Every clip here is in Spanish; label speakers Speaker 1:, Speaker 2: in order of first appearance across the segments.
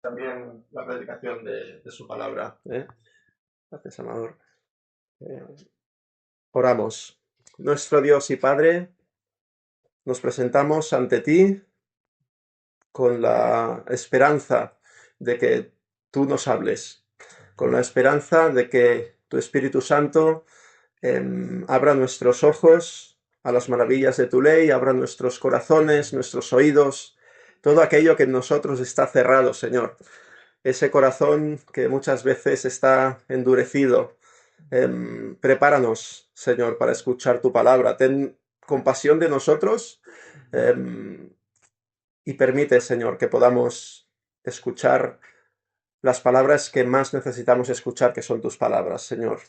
Speaker 1: también la predicación de su palabra. Gracias, Amador. Eh, Oramos. Nuestro Dios y Padre, nos presentamos ante ti con la esperanza de que tú nos hables, con la esperanza de que tu Espíritu Santo abra nuestros ojos a las maravillas de tu ley, abra nuestros corazones, nuestros oídos, todo aquello que en nosotros está cerrado, Señor. Ese corazón que muchas veces está endurecido. Prepáranos, Señor, para escuchar tu palabra. Ten compasión de nosotros y permite, Señor, que podamos escuchar las palabras que más necesitamos escuchar, que son tus palabras, Señor.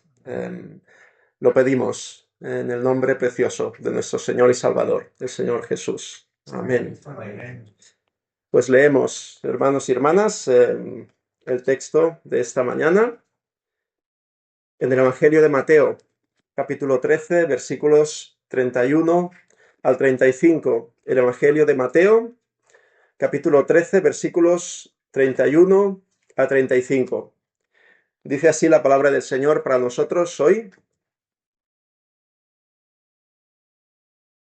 Speaker 1: Lo pedimos en el nombre precioso de nuestro Señor y Salvador, el Señor Jesús. Amén. Amén. Pues leemos, hermanos y hermanas, el texto de esta mañana en el Evangelio de Mateo, capítulo 13, versículos 31 al 35. El Evangelio de Mateo, capítulo 13, versículos 31 a 35. Dice así la palabra del Señor para nosotros hoy.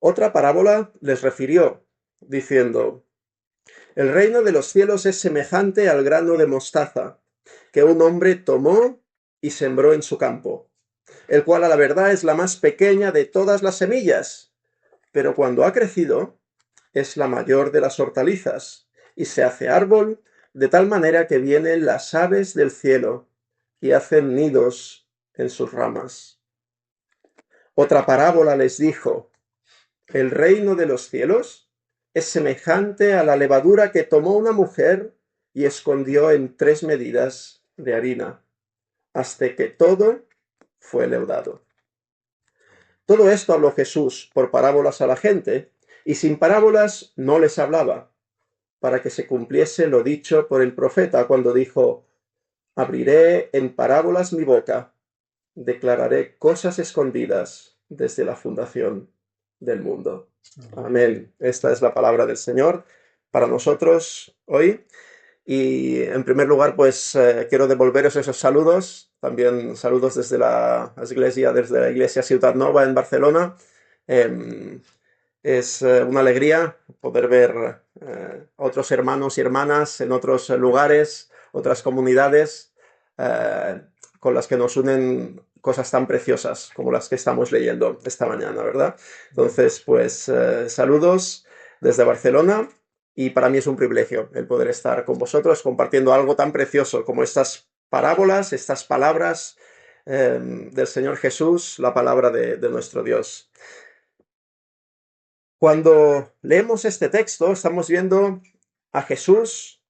Speaker 1: Otra parábola les refirió, diciendo: el reino de los cielos es semejante al grano de mostaza, que un hombre tomó y sembró en su campo, el cual a la verdad es la más pequeña de todas las semillas, pero cuando ha crecido es la mayor de las hortalizas, y se hace árbol de tal manera que vienen las aves del cielo y hacen nidos en sus ramas. Otra parábola les dijo: el reino de los cielos es semejante a la levadura que tomó una mujer y escondió en 3 medidas de harina, hasta que todo fue leudado. Todo esto habló Jesús por parábolas a la gente, y sin parábolas no les hablaba, para que se cumpliese lo dicho por el profeta cuando dijo: abriré en parábolas mi boca, declararé cosas escondidas desde la fundación del mundo. Amén. Esta es la palabra del Señor para nosotros hoy. Y en primer lugar, pues quiero devolveros esos saludos, también saludos desde desde la iglesia Ciutat Nova en Barcelona. Es una alegría poder ver otros hermanos y hermanas en otros lugares, otras comunidades con las que nos unen cosas tan preciosas como las que estamos leyendo esta mañana, ¿verdad? Entonces, pues saludos desde Barcelona. Y para mí es un privilegio el poder estar con vosotros compartiendo algo tan precioso como estas parábolas, estas palabras del Señor Jesús, la palabra de nuestro Dios. Cuando leemos este texto, estamos viendo a Jesús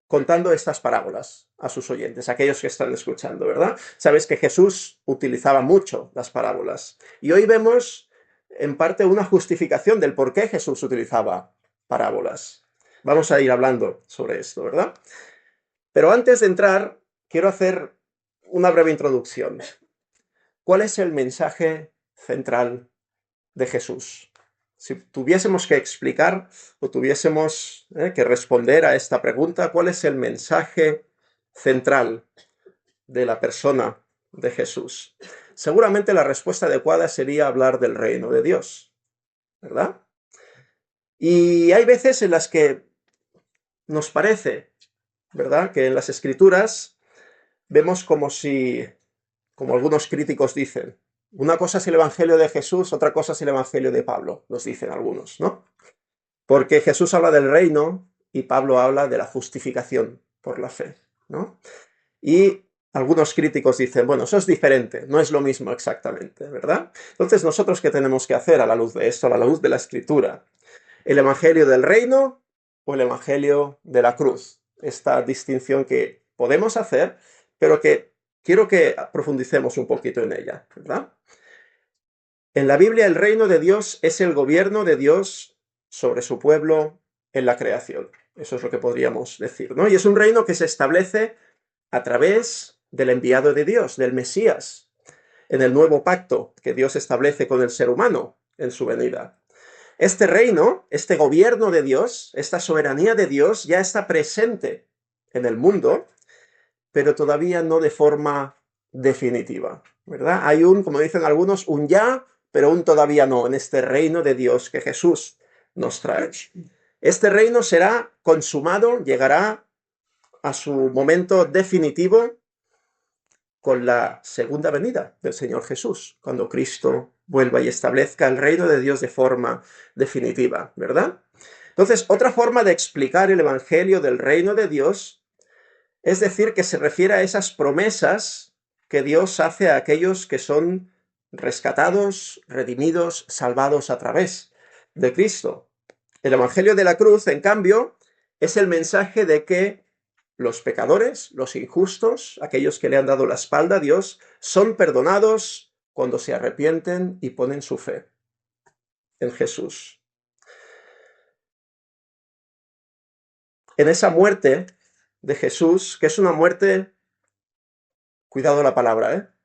Speaker 1: contando estas parábolas a sus oyentes, a aquellos que están escuchando, ¿verdad? Sabes que Jesús utilizaba mucho las parábolas. Y hoy vemos, en parte, una justificación del por qué Jesús utilizaba parábolas. Vamos a ir hablando sobre esto, ¿verdad? Pero antes de entrar, quiero hacer una breve introducción. ¿Cuál es el mensaje central de Jesús? Si tuviésemos que explicar o tuviésemos que responder a esta pregunta, ¿cuál es el mensaje central de la persona de Jesús? Seguramente la respuesta adecuada sería hablar del reino de Dios, ¿verdad? Y hay veces en las que nos parece, ¿verdad?, que en las Escrituras vemos como algunos críticos dicen, una cosa es el Evangelio de Jesús, otra cosa es el Evangelio de Pablo, nos dicen algunos, ¿no? Porque Jesús habla del reino y Pablo habla de la justificación por la fe, ¿no? Y algunos críticos dicen, bueno, eso es diferente, no es lo mismo exactamente, ¿verdad? Entonces, ¿nosotros qué tenemos que hacer a la luz de esto, a la luz de la Escritura? ¿El Evangelio del reino o el Evangelio de la cruz? Esta distinción que podemos hacer, pero que quiero que profundicemos un poquito en ella, ¿verdad? En la Biblia, el reino de Dios es el gobierno de Dios sobre su pueblo en la creación. Eso es lo que podríamos decir, ¿no? Y es un reino que se establece a través del enviado de Dios, del Mesías, en el nuevo pacto que Dios establece con el ser humano en su venida. Este reino, este gobierno de Dios, esta soberanía de Dios ya está presente en el mundo, pero todavía no de forma definitiva, ¿verdad? Hay como dicen algunos, un ya, pero un todavía no en este reino de Dios que Jesús nos trae. Este reino será consumado, llegará a su momento definitivo con la segunda venida del Señor Jesús, cuando Cristo vuelva y establezca el reino de Dios de forma definitiva, ¿verdad? Entonces, otra forma de explicar el Evangelio del reino de Dios es decir que se refiere a esas promesas que Dios hace a aquellos que son rescatados, redimidos, salvados a través de Cristo. El Evangelio de la cruz, en cambio, es el mensaje de que los pecadores, los injustos, aquellos que le han dado la espalda a Dios, son perdonados cuando se arrepienten y ponen su fe en Jesús. En esa muerte de Jesús, que es una muerte, cuidado la palabra,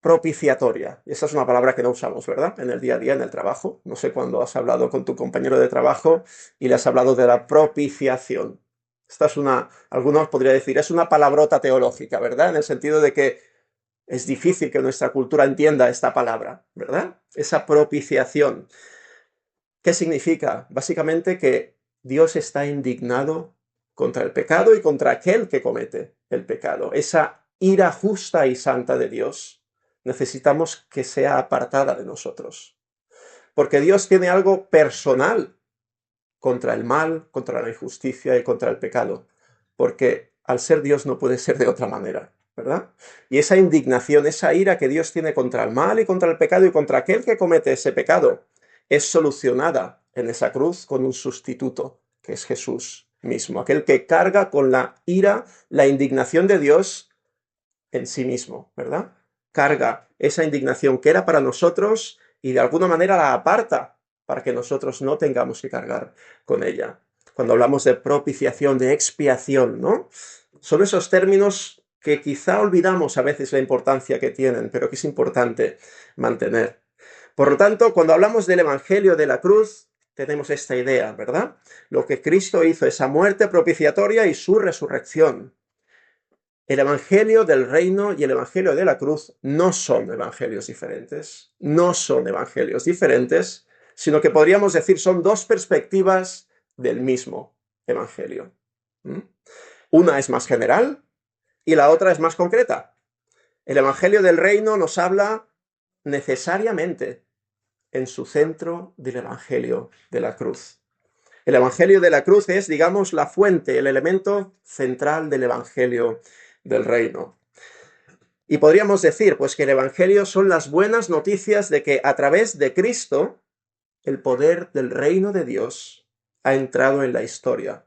Speaker 1: propiciatoria. Esa es una palabra que no usamos, ¿verdad? En el día a día, en el trabajo. No sé cuándo has hablado con tu compañero de trabajo y le has hablado de la propiciación. Esta es algunos podrían decir, es una palabrota teológica, ¿verdad? En el sentido de que es difícil que nuestra cultura entienda esta palabra, ¿verdad? Esa propiciación. ¿Qué significa? Básicamente que Dios está indignado contra el pecado y contra aquel que comete el pecado. Esa ira justa y santa de Dios necesitamos que sea apartada de nosotros. Porque Dios tiene algo personal contra el mal, contra la injusticia y contra el pecado. Porque al ser Dios no puede ser de otra manera, ¿verdad? Y esa indignación, esa ira que Dios tiene contra el mal y contra el pecado y contra aquel que comete ese pecado, es solucionada en esa cruz con un sustituto, que es Jesús mismo, aquel que carga con la ira, la indignación de Dios en sí mismo, ¿verdad? Carga esa indignación que era para nosotros y de alguna manera la aparta para que nosotros no tengamos que cargar con ella. Cuando hablamos de propiciación, de expiación, ¿no? Son esos términos que quizá olvidamos a veces la importancia que tienen, pero que es importante mantener. Por lo tanto, cuando hablamos del Evangelio de la cruz, tenemos esta idea, ¿verdad? Lo que Cristo hizo, esa muerte propiciatoria y su resurrección. El Evangelio del reino y el Evangelio de la cruz no son evangelios diferentes, no son evangelios diferentes, sino que podríamos decir son dos perspectivas del mismo Evangelio. Una es más general y la otra es más concreta. El Evangelio del reino nos habla necesariamente en su centro del Evangelio de la cruz. El Evangelio de la cruz es, digamos, la fuente, el elemento central del Evangelio del reino. Y podríamos decir, pues, que el Evangelio son las buenas noticias de que a través de Cristo, el poder del reino de Dios ha entrado en la historia,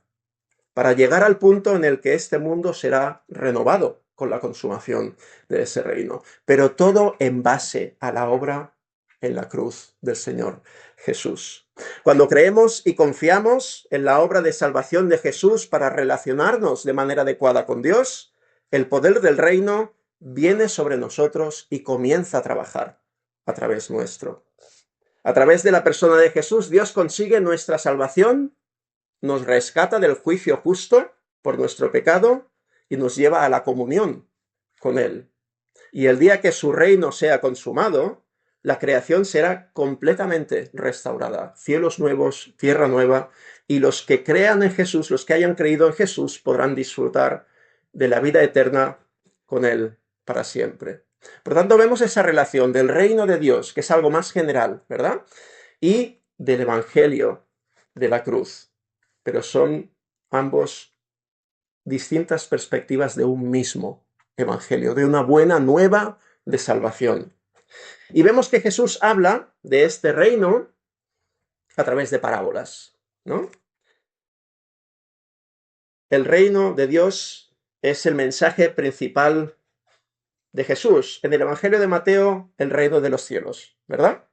Speaker 1: para llegar al punto en el que este mundo será renovado con la consumación de ese reino. Pero todo en base a la obra en la cruz del Señor Jesús. Cuando creemos y confiamos en la obra de salvación de Jesús para relacionarnos de manera adecuada con Dios, el poder del reino viene sobre nosotros y comienza a trabajar a través nuestro. A través de la persona de Jesús, Dios consigue nuestra salvación, nos rescata del juicio justo por nuestro pecado y nos lleva a la comunión con Él. Y el día que su reino sea consumado, la creación será completamente restaurada. Cielos nuevos, tierra nueva, y los que crean en Jesús, los que hayan creído en Jesús, podrán disfrutar de la vida eterna con Él para siempre. Por tanto, vemos esa relación del reino de Dios, que es algo más general, ¿verdad? Y del Evangelio de la cruz. Pero son ambos distintas perspectivas de un mismo Evangelio, de una buena nueva de salvación. Y vemos que Jesús habla de este reino a través de parábolas, ¿no? El reino de Dios es el mensaje principal de Jesús. En el Evangelio de Mateo, el reino de los cielos, ¿verdad?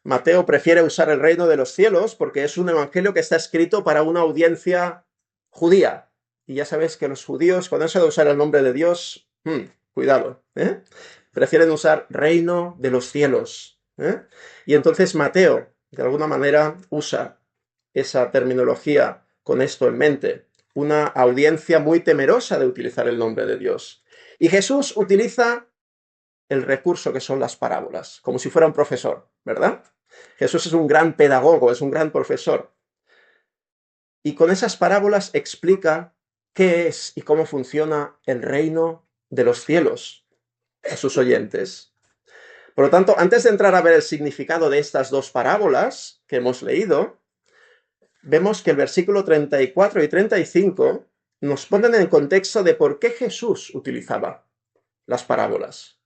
Speaker 1: Mateo prefiere usar el reino de los cielos porque es un evangelio que está escrito para una audiencia judía. Y ya sabes que los judíos, con eso de usar el nombre de Dios, cuidado, prefieren usar reino de los cielos. Y entonces Mateo de alguna manera usa esa terminología con esto en mente, una audiencia muy temerosa de utilizar el nombre de Dios. Y Jesús utiliza el recurso que son las parábolas, como si fuera un profesor, ¿verdad? Jesús es un gran pedagogo, es un gran profesor. Y con esas parábolas explica qué es y cómo funciona el reino de los cielos a sus oyentes. Por lo tanto, antes de entrar a ver el significado de estas dos parábolas que hemos leído, vemos que el versículo 34 y 35 nos ponen en el contexto de por qué Jesús utilizaba las parábolas.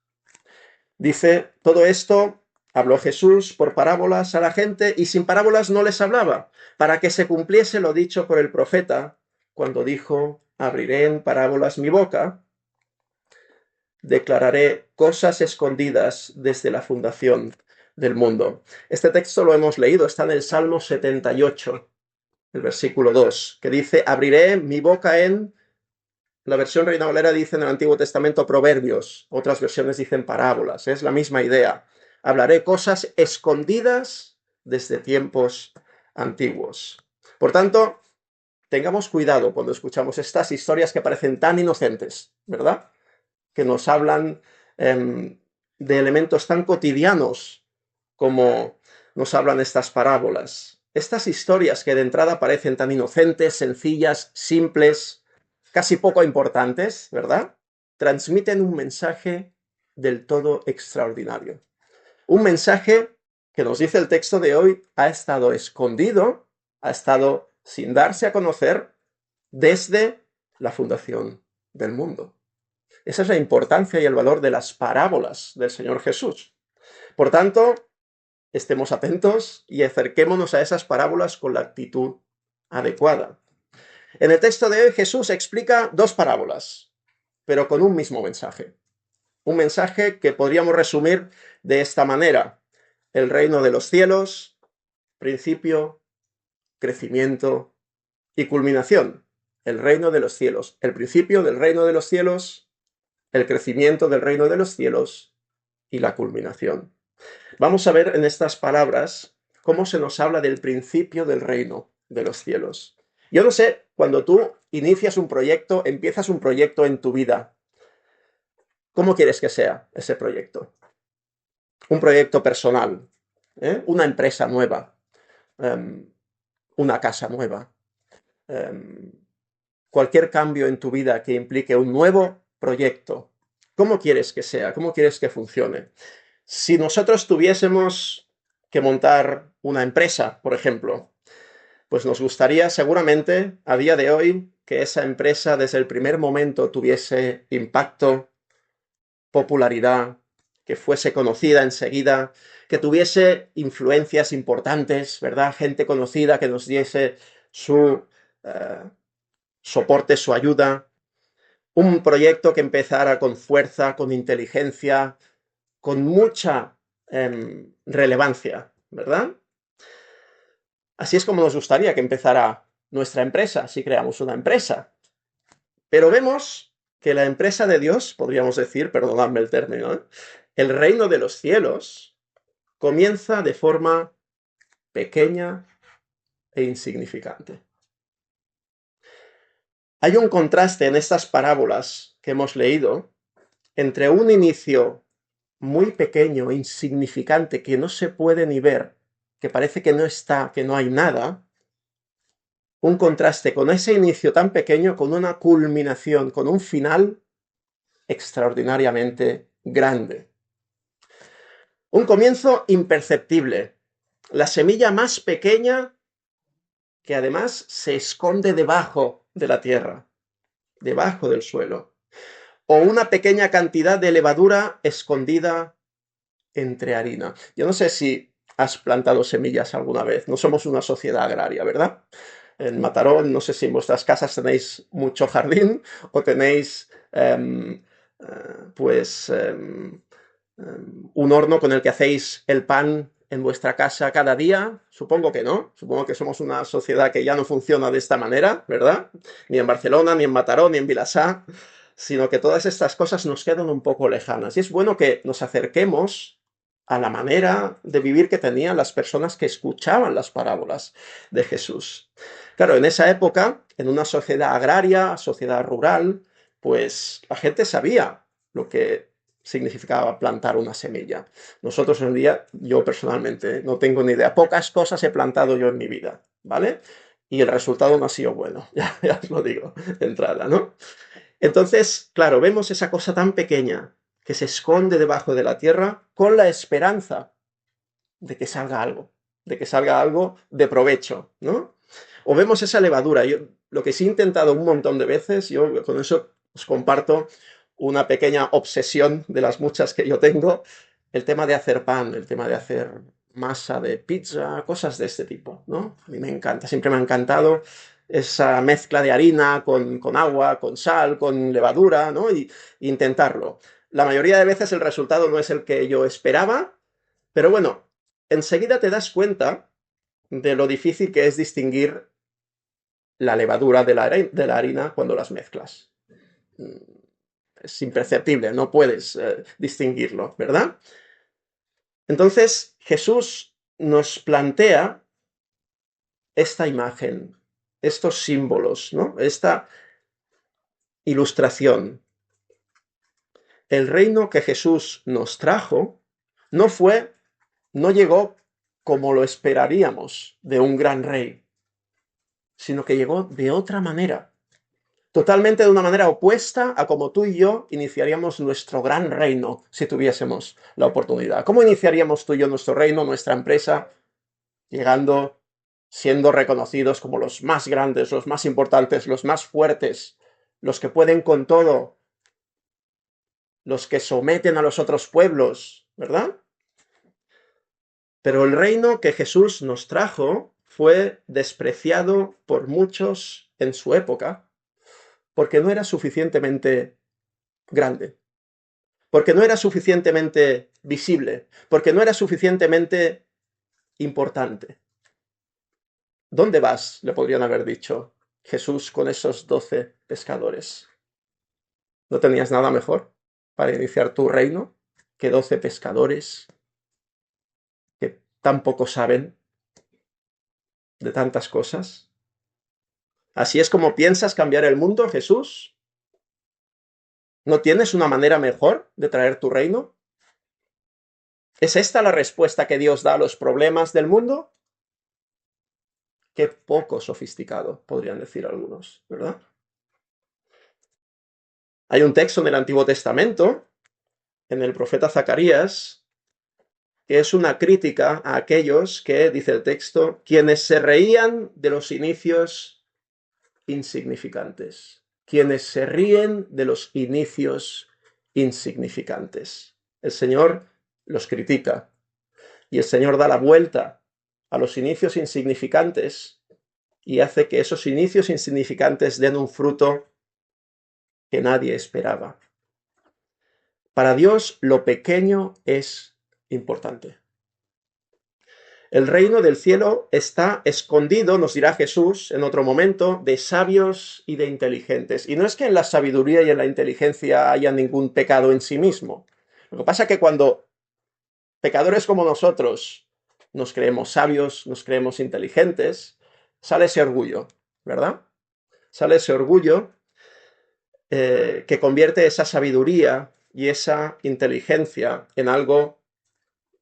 Speaker 1: Dice, todo esto habló Jesús por parábolas a la gente y sin parábolas no les hablaba, para que se cumpliese lo dicho por el profeta, cuando dijo, abriré en parábolas mi boca, declararé cosas escondidas desde la fundación del mundo. Este texto lo hemos leído, está en el Salmo 78, el versículo 2, que dice, abriré mi boca en... La versión Reina Valera dice en el Antiguo Testamento proverbios, otras versiones dicen parábolas, es la misma idea. Hablaré cosas escondidas desde tiempos antiguos. Por tanto, tengamos cuidado cuando escuchamos estas historias que parecen tan inocentes, ¿verdad? Que nos hablan de elementos tan cotidianos como nos hablan estas parábolas. Estas historias que de entrada parecen tan inocentes, sencillas, simples, casi poco importantes, ¿verdad? Transmiten un mensaje del todo extraordinario. Un mensaje que nos dice el texto de hoy ha estado escondido, ha estado sin darse a conocer desde la fundación del mundo. Esa es la importancia y el valor de las parábolas del Señor Jesús. Por tanto, estemos atentos y acerquémonos a esas parábolas con la actitud adecuada. En el texto de hoy Jesús explica dos parábolas, pero con un mismo mensaje. Un mensaje que podríamos resumir de esta manera. El reino de los cielos, principio, crecimiento y culminación. El reino de los cielos, el principio del reino de los cielos, el crecimiento del reino de los cielos y la culminación. Vamos a ver en estas palabras cómo se nos habla del principio del reino de los cielos. Yo no sé, cuando tú inicias un proyecto, empiezas un proyecto en tu vida, ¿cómo quieres que sea ese proyecto? Un proyecto personal, una empresa nueva, una casa nueva, cualquier cambio en tu vida que implique un nuevo proyecto. ¿Cómo quieres que sea? ¿Cómo quieres que funcione? Si nosotros tuviésemos que montar una empresa, por ejemplo, pues nos gustaría seguramente a día de hoy que esa empresa desde el primer momento tuviese impacto, popularidad, que fuese conocida enseguida, que tuviese influencias importantes, ¿verdad? Gente conocida que nos diese su soporte, su ayuda. Un proyecto que empezara con fuerza, con inteligencia, con mucha relevancia, ¿verdad? Así es como nos gustaría que empezara nuestra empresa, si creamos una empresa. Pero vemos que la empresa de Dios, podríamos decir, perdonadme el término, el reino de los cielos, comienza de forma pequeña e insignificante. Hay un contraste en estas parábolas que hemos leído entre un inicio muy pequeño, insignificante, que no se puede ni ver, que parece que no está, que no hay nada, un contraste con ese inicio tan pequeño, con una culminación, con un final extraordinariamente grande. Un comienzo imperceptible, la semilla más pequeña que además se esconde debajo de la tierra, debajo del suelo, o una pequeña cantidad de levadura escondida entre harina. Yo no sé si has plantado semillas alguna vez, no somos una sociedad agraria, ¿verdad? En Mataró, no sé si en vuestras casas tenéis mucho jardín o tenéis un horno con el que hacéis el pan en vuestra casa cada día. Supongo que no, supongo que somos una sociedad que ya no funciona de esta manera, ¿verdad? Ni en Barcelona, ni en Mataró, ni en Vilassar, sino que todas estas cosas nos quedan un poco lejanas. Y es bueno que nos acerquemos a la manera de vivir que tenían las personas que escuchaban las parábolas de Jesús. Claro, en esa época, en una sociedad agraria, sociedad rural, pues la gente sabía lo que significaba plantar una semilla. Nosotros hoy en día, yo personalmente no tengo ni idea. Pocas cosas he plantado yo en mi vida, ¿vale? Y el resultado no ha sido bueno, ya os lo digo de entrada, ¿no? Entonces, claro, vemos esa cosa tan pequeña que se esconde debajo de la tierra con la esperanza de que salga algo de provecho, ¿no? O vemos esa levadura. Yo, lo que sí he intentado un montón de veces, yo con eso os comparto una pequeña obsesión de las muchas que yo tengo, el tema de hacer pan, el tema de hacer masa de pizza, cosas de este tipo, ¿no? A mí me encanta, siempre me ha encantado esa mezcla de harina con agua, con sal, con levadura, ¿no? Y intentarlo. La mayoría de veces el resultado no es el que yo esperaba, pero bueno, enseguida te das cuenta de lo difícil que es distinguir la levadura de la harina cuando las mezclas. Es imperceptible, no puedes distinguirlo, ¿verdad? Entonces Jesús nos plantea esta imagen, estos símbolos, ¿no? Esta ilustración. El reino que Jesús nos trajo no llegó como lo esperaríamos de un gran rey, sino que llegó de otra manera, totalmente de una manera opuesta a como tú y yo iniciaríamos nuestro gran reino si tuviésemos la oportunidad. ¿Cómo iniciaríamos tú y yo nuestro reino, nuestra empresa? Llegando, siendo reconocidos como los más grandes, los más importantes, los más fuertes, los que pueden con todo, los que someten a los otros pueblos, ¿verdad? Pero el reino que Jesús nos trajo fue despreciado por muchos en su época, porque no era suficientemente grande, porque no era suficientemente visible, porque no era suficientemente importante. ¿Dónde vas?, le podrían haber dicho Jesús con esos 12 pescadores. ¿No tenías nada mejor para iniciar tu reino que 12 pescadores que tan poco saben de tantas cosas? ¿Así es como piensas cambiar el mundo, Jesús? ¿No tienes una manera mejor de traer tu reino? ¿Es esta la respuesta que Dios da a los problemas del mundo? Qué poco sofisticado, podrían decir algunos, ¿verdad? Hay un texto en el Antiguo Testamento, en el profeta Zacarías, que es una crítica a aquellos que, dice el texto, quienes se reían de los inicios insignificantes. Quienes se ríen de los inicios insignificantes. El Señor los critica y el Señor da la vuelta a los inicios insignificantes y hace que esos inicios insignificantes den un fruto que nadie esperaba. Para Dios lo pequeño es importante. El reino del cielo está escondido, nos dirá Jesús en otro momento, de sabios y de inteligentes. Y no es que en la sabiduría y en la inteligencia haya ningún pecado en sí mismo. Lo que pasa es que cuando pecadores como nosotros nos creemos sabios, nos creemos inteligentes, sale ese orgullo, ¿verdad? Sale ese orgullo que convierte esa sabiduría y esa inteligencia en algo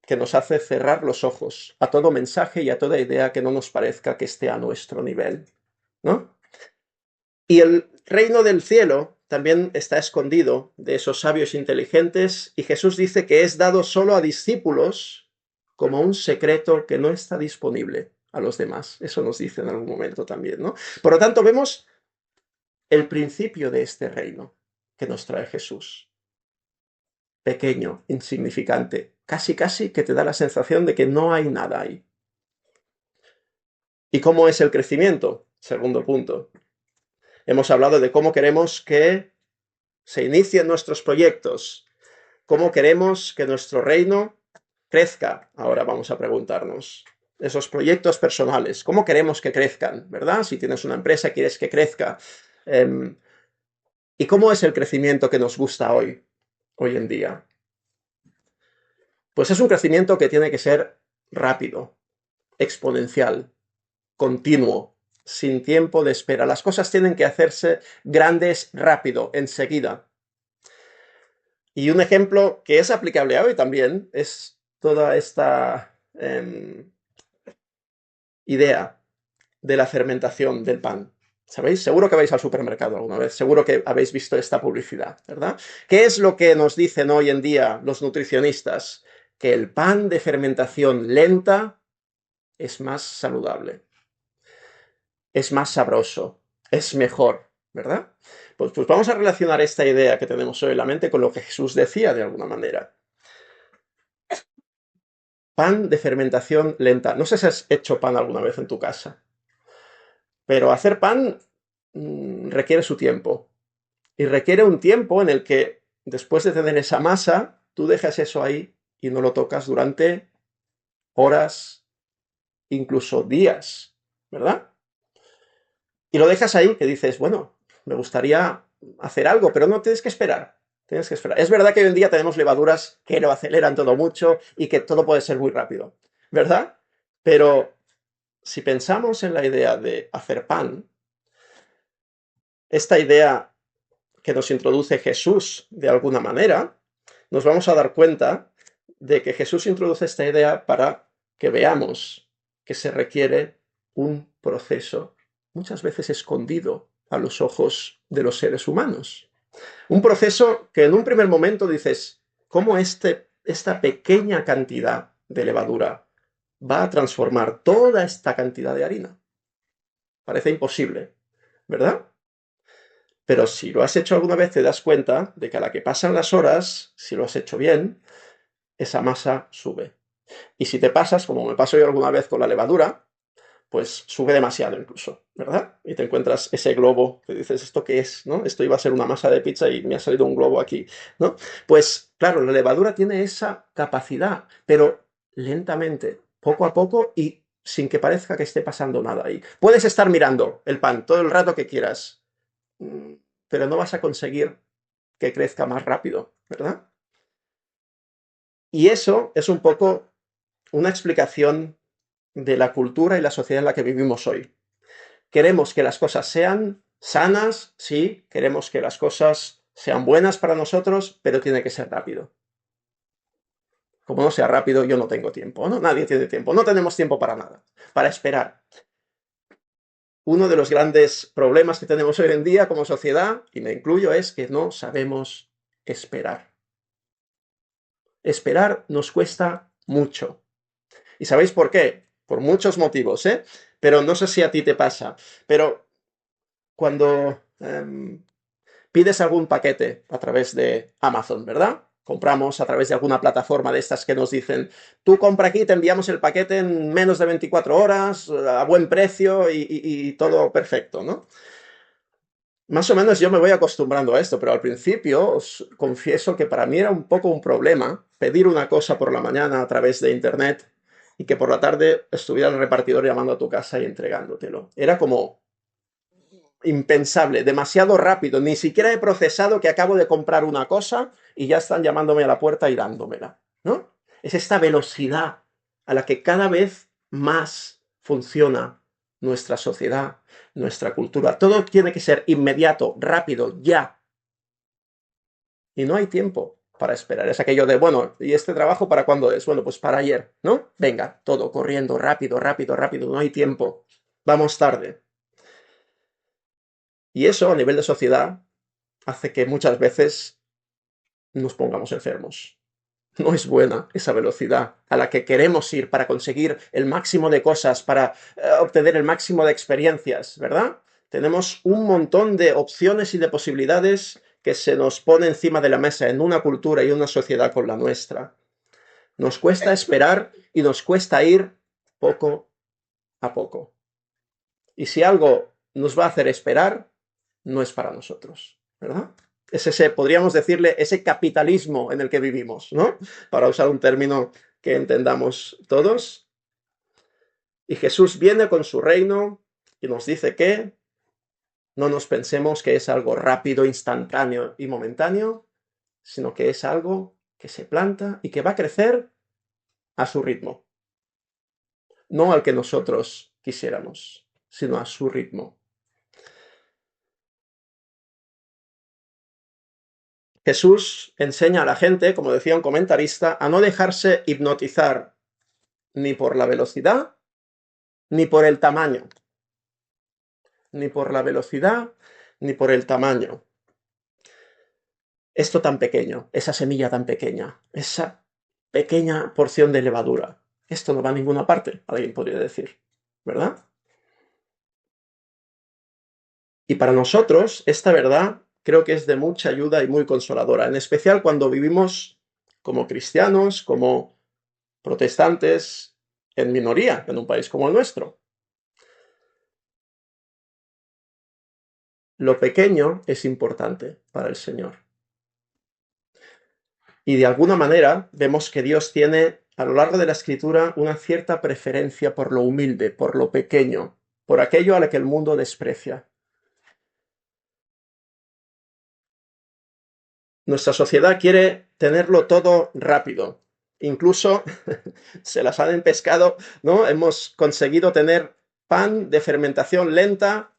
Speaker 1: que nos hace cerrar los ojos a todo mensaje y a toda idea que no nos parezca que esté a nuestro nivel, ¿no? Y el reino del cielo también está escondido de esos sabios inteligentes, y Jesús dice que es dado solo a discípulos como un secreto que no está disponible a los demás. Eso nos dice en algún momento también, ¿no? Por lo tanto, vemos el principio de este reino que nos trae Jesús. Pequeño, insignificante, casi que te da la sensación de que no hay nada ahí. ¿Y cómo es el crecimiento? Segundo punto. Hemos hablado de cómo queremos que se inicien nuestros proyectos, cómo queremos que nuestro reino crezca. Ahora vamos a preguntarnos, esos proyectos personales, ¿cómo queremos que crezcan? ¿Verdad? Si tienes una empresa, quieres que crezca. ¿Y cómo es el crecimiento que nos gusta hoy en día? Pues es un crecimiento que tiene que ser rápido, exponencial, continuo, sin tiempo de espera. Las cosas tienen que hacerse grandes rápido, enseguida. Y un ejemplo que es aplicable a hoy también es toda esta idea de la fermentación del pan. ¿Sabéis? Seguro que vais al supermercado alguna vez, seguro que habéis visto esta publicidad, ¿verdad? ¿Qué es lo que nos dicen hoy en día los nutricionistas? Que el pan de fermentación lenta es más saludable, es más sabroso, es mejor, ¿verdad? Pues vamos a relacionar esta idea que tenemos hoy en la mente con lo que Jesús decía de alguna manera. Pan de fermentación lenta. No sé si has hecho pan alguna vez en tu casa, pero hacer pan requiere su tiempo. Y requiere un tiempo en el que, después de tener esa masa, tú dejas eso ahí y no lo tocas durante horas, incluso días, ¿verdad? Y lo dejas ahí, que dices, bueno, me gustaría hacer algo, pero no tienes que esperar. Tienes que esperar. Es verdad que hoy en día tenemos levaduras que lo aceleran todo mucho y que todo puede ser muy rápido, ¿verdad? Pero si pensamos en la idea de hacer pan, esta idea que nos introduce Jesús de alguna manera, nos vamos a dar cuenta de que Jesús introduce esta idea para que veamos que se requiere un proceso, muchas veces escondido a los ojos de los seres humanos. Un proceso que en un primer momento dices, ¿cómo esta pequeña cantidad de levadura va a transformar toda esta cantidad de harina? Parece imposible, ¿verdad? Pero si lo has hecho alguna vez te das cuenta de que a la que pasan las horas, si lo has hecho bien, esa masa sube. Y si te pasas, como me paso yo alguna vez con la levadura, pues sube demasiado incluso, ¿verdad? Y te encuentras ese globo que dices, ¿esto qué es? ¿No? Esto iba a ser una masa de pizza y me ha salido un globo aquí, ¿no? Pues claro, la levadura tiene esa capacidad, pero lentamente, poco a poco y sin que parezca que esté pasando nada ahí. Puedes estar mirando el pan todo el rato que quieras, pero no vas a conseguir que crezca más rápido, ¿verdad? Y eso es un poco una explicación de la cultura y la sociedad en la que vivimos hoy. Queremos que las cosas sean sanas, sí, queremos que las cosas sean buenas para nosotros, pero tiene que ser rápido. Como no sea rápido, yo no tengo tiempo, ¿no? Nadie tiene tiempo, no tenemos tiempo para nada, para esperar. Uno de los grandes problemas que tenemos hoy en día como sociedad, y me incluyo, es que no sabemos esperar. Esperar nos cuesta mucho. ¿Y sabéis por qué? Por muchos motivos, ¿eh? Pero no sé si a ti te pasa, pero cuando pides algún paquete a través de Amazon, ¿verdad? Compramos a través de alguna plataforma de estas que nos dicen, tú compra aquí, te enviamos el paquete en menos de 24 horas, a buen precio y todo perfecto, ¿no? Más o menos yo me voy acostumbrando a esto, pero al principio os confieso que para mí era un poco un problema pedir una cosa por la mañana a través de internet y que por la tarde estuviera el repartidor llamando a tu casa y entregándotelo. Era como impensable, demasiado rápido. Ni siquiera he procesado que acabo de comprar una cosa y ya están llamándome a la puerta y dándomela, ¿no? Es esta velocidad a la que cada vez más funciona nuestra sociedad, nuestra cultura. Todo tiene que ser inmediato, rápido, ya. Y no hay tiempo para esperar. Es aquello de, bueno, ¿y este trabajo para cuándo es? Bueno, pues para ayer, ¿no? Venga, todo corriendo, rápido, rápido, rápido, no hay tiempo. Vamos tarde. Y eso, a nivel de sociedad, hace que muchas veces nos pongamos enfermos. No es buena esa velocidad a la que queremos ir para conseguir el máximo de cosas, para obtener el máximo de experiencias, ¿verdad? Tenemos un montón de opciones y de posibilidades que se nos pone encima de la mesa en una cultura y una sociedad con la nuestra. Nos cuesta esperar y nos cuesta ir poco a poco. Y si algo nos va a hacer esperar, no es para nosotros, ¿verdad? Es ese, podríamos decirle, ese capitalismo en el que vivimos, ¿no? Para usar un término que entendamos todos. Y Jesús viene con su reino y nos dice que no nos pensemos que es algo rápido, instantáneo y momentáneo, sino que es algo que se planta y que va a crecer a su ritmo, no al que nosotros quisiéramos, sino a su ritmo. Jesús enseña a la gente, como decía un comentarista, a no dejarse hipnotizar ni por la velocidad, ni por el tamaño. Ni por la velocidad, ni por el tamaño. Esto tan pequeño, esa semilla tan pequeña, esa pequeña porción de levadura. Esto no va a ninguna parte, alguien podría decir, ¿verdad? Y para nosotros, esta verdad creo que es de mucha ayuda y muy consoladora, en especial cuando vivimos como cristianos, como protestantes, en minoría, en un país como el nuestro. Lo pequeño es importante para el Señor. Y de alguna manera vemos que Dios tiene a lo largo de la Escritura una cierta preferencia por lo humilde, por lo pequeño, por aquello a lo que el mundo desprecia. Nuestra sociedad quiere tenerlo todo rápido. Incluso se las han pescado, ¿no? Hemos conseguido tener pan de fermentación lenta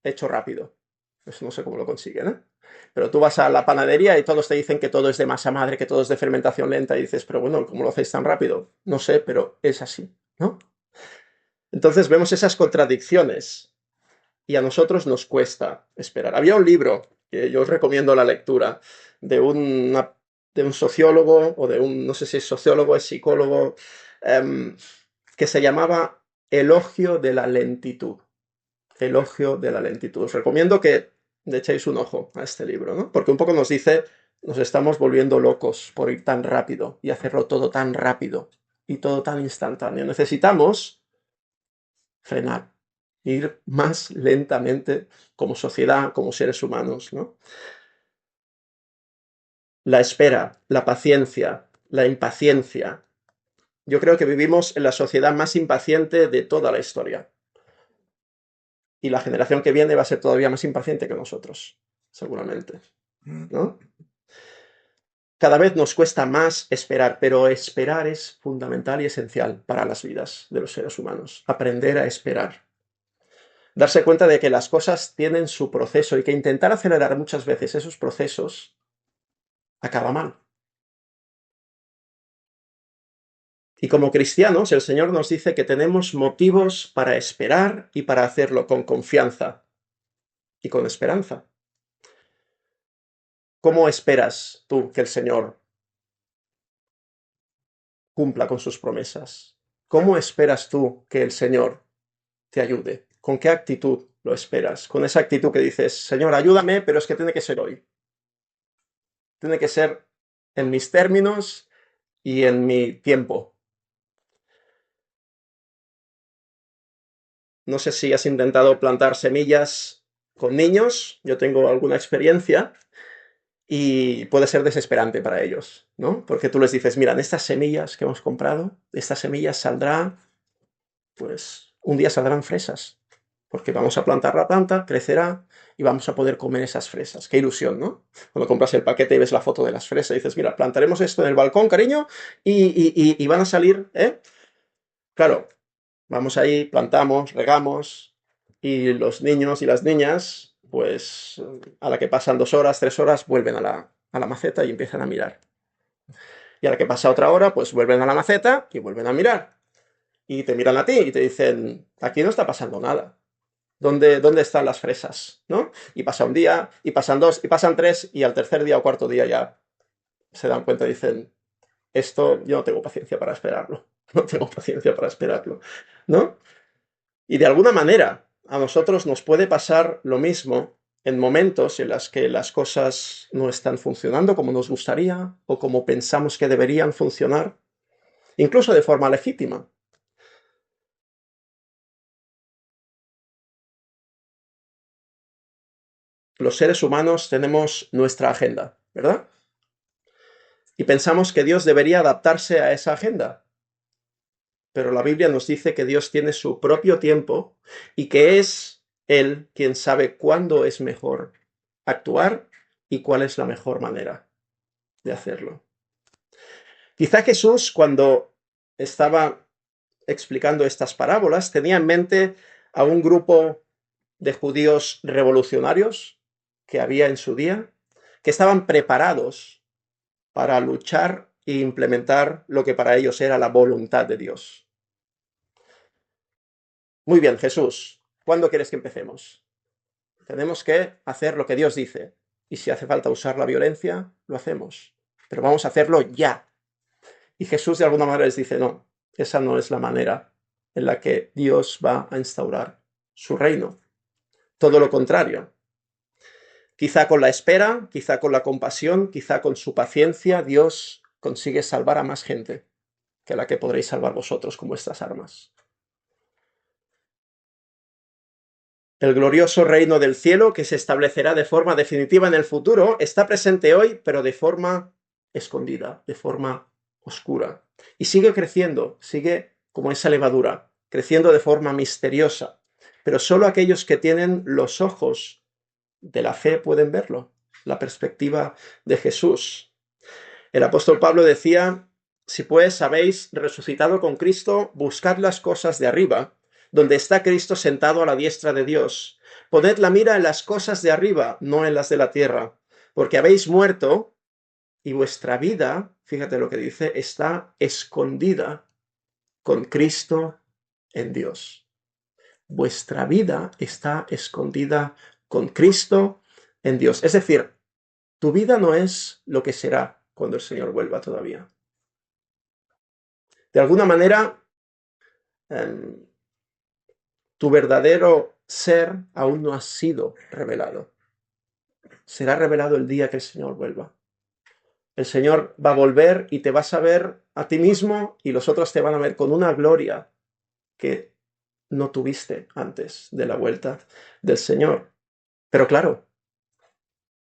Speaker 1: hecho rápido. Eso no sé cómo lo consiguen, ¿eh? Pero tú vas a la panadería y todos te dicen que todo es de masa madre, que todo es de fermentación lenta, y dices, pero bueno, ¿cómo lo hacéis tan rápido? No sé, pero es así, ¿no? Entonces vemos esas contradicciones y a nosotros nos cuesta esperar. Había un libro que yo os recomiendo la lectura de un sociólogo o de un, no sé si es sociólogo, es psicólogo, que se llamaba Elogio de la lentitud. Elogio de la lentitud. Os recomiendo que le echéis un ojo a este libro, ¿no? Porque un poco nos dice, nos estamos volviendo locos por ir tan rápido y hacerlo todo tan rápido y todo tan instantáneo. Necesitamos frenar, ir más lentamente como sociedad, como seres humanos, ¿no? La espera, la paciencia, la impaciencia. Yo creo que vivimos en la sociedad más impaciente de toda la historia. Y la generación que viene va a ser todavía más impaciente que nosotros, seguramente, ¿no? Cada vez nos cuesta más esperar, pero esperar es fundamental y esencial para las vidas de los seres humanos. Aprender a esperar. Darse cuenta de que las cosas tienen su proceso y que intentar acelerar muchas veces esos procesos acaba mal. Y como cristianos, el Señor nos dice que tenemos motivos para esperar y para hacerlo con confianza y con esperanza. ¿Cómo esperas tú que el Señor cumpla con sus promesas? ¿Cómo esperas tú que el Señor te ayude? ¿Con qué actitud lo esperas? Con esa actitud que dices, Señor, ayúdame, pero es que tiene que ser hoy. Tiene que ser en mis términos y en mi tiempo. No sé si has intentado plantar semillas con niños, yo tengo alguna experiencia y puede ser desesperante para ellos, ¿no? Porque tú les dices, mira, en estas semillas que hemos comprado, de estas semillas saldrá, pues un día saldrán fresas, porque vamos a plantar la planta, crecerá y vamos a poder comer esas fresas. Qué ilusión, ¿no? Cuando compras el paquete y ves la foto de las fresas y dices, mira, plantaremos esto en el balcón, cariño, y van a salir, ¿eh? Claro, vamos ahí, plantamos, regamos, y los niños y las niñas, pues a la que pasan 2 horas, 3 horas, vuelven a la maceta y empiezan a mirar. Y a la que pasa otra hora, pues vuelven a la maceta y vuelven a mirar. Y te miran a ti y te dicen, aquí no está pasando nada. ¿Dónde están las fresas? ¿No? Y pasa un día, y pasan 2, y pasan 3, y al tercer día o cuarto día ya se dan cuenta y dicen, esto yo no tengo paciencia para esperarlo. No tengo paciencia para esperarlo. ¿No? Y de alguna manera, a nosotros nos puede pasar lo mismo en momentos en los que las cosas no están funcionando como nos gustaría o como pensamos que deberían funcionar, incluso de forma legítima. Los seres humanos tenemos nuestra agenda, ¿verdad? Y pensamos que Dios debería adaptarse a esa agenda. Pero la Biblia nos dice que Dios tiene su propio tiempo y que es Él quien sabe cuándo es mejor actuar y cuál es la mejor manera de hacerlo. Quizá Jesús, cuando estaba explicando estas parábolas, tenía en mente a un grupo de judíos revolucionarios que había en su día, que estaban preparados para luchar e implementar lo que para ellos era la voluntad de Dios. Muy bien, Jesús, ¿cuándo quieres que empecemos? Tenemos que hacer lo que Dios dice, y si hace falta usar la violencia, lo hacemos, pero vamos a hacerlo ya. Y Jesús de alguna manera les dice, no, esa no es la manera en la que Dios va a instaurar su reino. Todo lo contrario. Quizá con la espera, quizá con la compasión, quizá con su paciencia, Dios consigue salvar a más gente que la que podréis salvar vosotros con vuestras armas. El glorioso reino del cielo, que se establecerá de forma definitiva en el futuro, está presente hoy, pero de forma escondida, de forma oscura. Y sigue creciendo, sigue como esa levadura, creciendo de forma misteriosa. Pero solo aquellos que tienen los ojos de la fe pueden verlo, la perspectiva de Jesús. El apóstol Pablo decía, si pues habéis resucitado con Cristo, buscad las cosas de arriba, donde está Cristo sentado a la diestra de Dios. Poned la mira en las cosas de arriba, no en las de la tierra, porque habéis muerto y vuestra vida, fíjate lo que dice, está escondida con Cristo en Dios. Vuestra vida está escondida con Cristo en Dios. Es decir, tu vida no es lo que será cuando el Señor vuelva todavía. De alguna manera, tu verdadero ser aún no ha sido revelado. Será revelado el día que el Señor vuelva. El Señor va a volver y te vas a ver a ti mismo y los otros te van a ver con una gloria que no tuviste antes de la vuelta del Señor. Pero claro,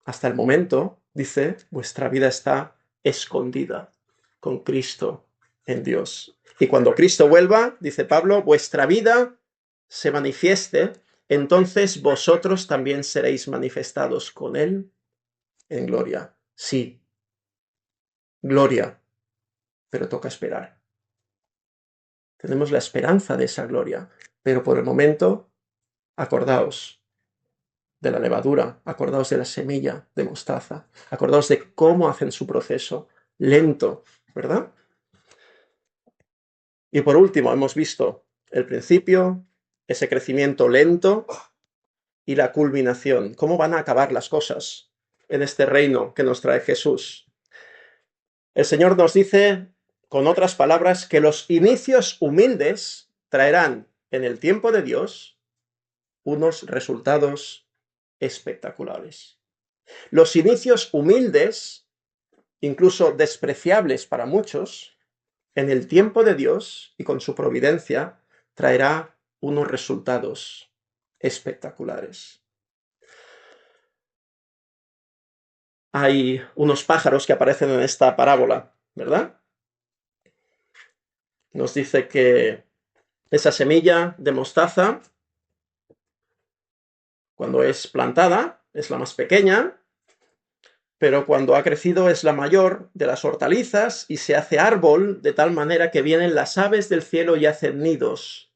Speaker 1: hasta el momento, dice, vuestra vida está escondida con Cristo en Dios. Y cuando Cristo vuelva, dice Pablo, vuestra vida se manifieste, entonces vosotros también seréis manifestados con Él en gloria. Sí, gloria, pero toca esperar. Tenemos la esperanza de esa gloria, pero por el momento, acordaos de la levadura, acordaos de la semilla de mostaza, acordaos de cómo hacen su proceso, lento, ¿verdad? Y por último, hemos visto el principio, ese crecimiento lento y la culminación. ¿Cómo van a acabar las cosas en este reino que nos trae Jesús? El Señor nos dice, con otras palabras, que los inicios humildes traerán en el tiempo de Dios unos resultados espectaculares. Los inicios humildes, incluso despreciables para muchos, en el tiempo de Dios y con su providencia, traerá unos resultados espectaculares. Hay unos pájaros que aparecen en esta parábola, ¿verdad? Nos dice que esa semilla de mostaza, cuando es plantada, es la más pequeña, pero cuando ha crecido es la mayor de las hortalizas y se hace árbol de tal manera que vienen las aves del cielo y hacen nidos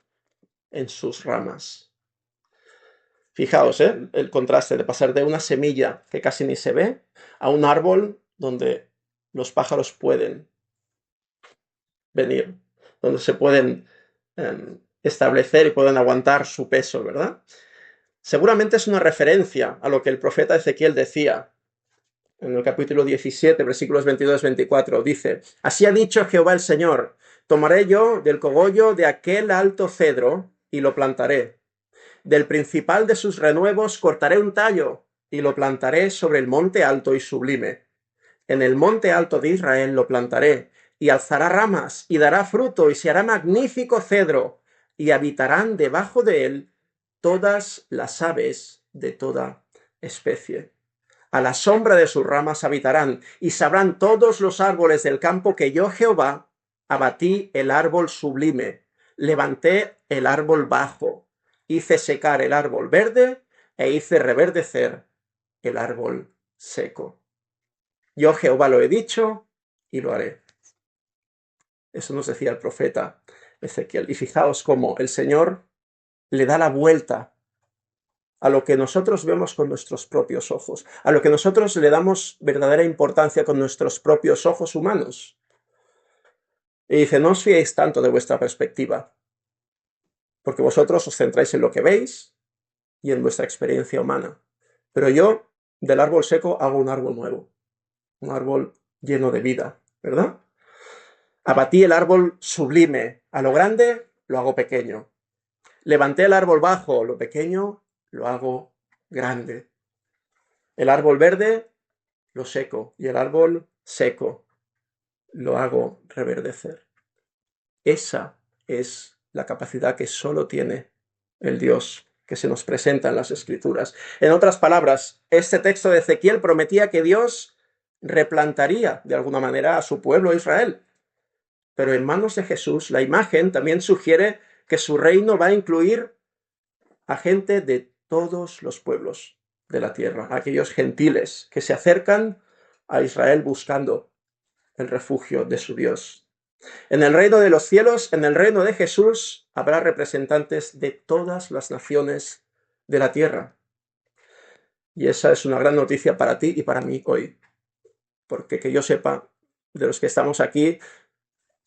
Speaker 1: en sus ramas. Fijaos, el contraste de pasar de una semilla que casi ni se ve a un árbol donde los pájaros pueden venir, donde se pueden establecer y pueden aguantar su peso, ¿verdad? Seguramente es una referencia a lo que el profeta Ezequiel decía en el capítulo 17, versículos 22-24. Dice, así ha dicho Jehová el Señor, tomaré yo del cogollo de aquel alto cedro y lo plantaré. Del principal de sus renuevos cortaré un tallo y lo plantaré sobre el monte alto y sublime. En el monte alto de Israel lo plantaré, y alzará ramas, y dará fruto, y se hará magnífico cedro, y habitarán debajo de él todas las aves de toda especie. A la sombra de sus ramas habitarán, y sabrán todos los árboles del campo que yo, Jehová, abatí el árbol sublime, levanté el árbol bajo, hice secar el árbol verde, e hice reverdecer el árbol seco. Yo Jehová lo he dicho y lo haré. Eso nos decía el profeta Ezequiel. Y fijaos cómo el Señor le da la vuelta a lo que nosotros vemos con nuestros propios ojos, a lo que nosotros le damos verdadera importancia con nuestros propios ojos humanos. Y dice, no os fiéis tanto de vuestra perspectiva, porque vosotros os centráis en lo que veis y en vuestra experiencia humana. Pero yo, del árbol seco, hago un árbol nuevo, un árbol lleno de vida, ¿verdad? Abatí el árbol sublime, a lo grande lo hago pequeño. Levanté el árbol bajo, lo pequeño lo hago grande. El árbol verde lo seco y el árbol seco lo hago reverdecer. Esa es la capacidad que solo tiene el Dios que se nos presenta en las Escrituras. En otras palabras, este texto de Ezequiel prometía que Dios replantaría de alguna manera a su pueblo Israel. Pero en manos de Jesús, la imagen también sugiere que su reino va a incluir a gente de todos los pueblos de la tierra, a aquellos gentiles que se acercan a Israel buscando el refugio de su Dios. En el reino de los cielos, en el reino de Jesús, habrá representantes de todas las naciones de la tierra. Y esa es una gran noticia para ti y para mí hoy. Porque que yo sepa, de los que estamos aquí,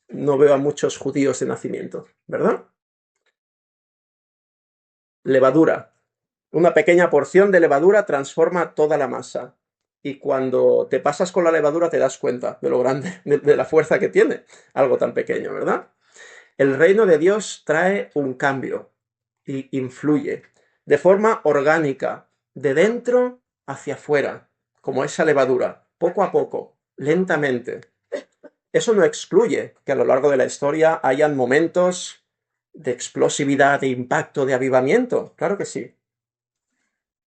Speaker 1: no veo a muchos judíos de nacimiento, ¿verdad? Levadura. Una pequeña porción de levadura transforma toda la masa. Y cuando te pasas con la levadura te das cuenta de lo grande, de la fuerza que tiene algo tan pequeño, ¿verdad? El reino de Dios trae un cambio y influye de forma orgánica, de dentro hacia afuera, como esa levadura, poco a poco, lentamente. Eso no excluye que a lo largo de la historia hayan momentos de explosividad, de impacto, de avivamiento, claro que sí.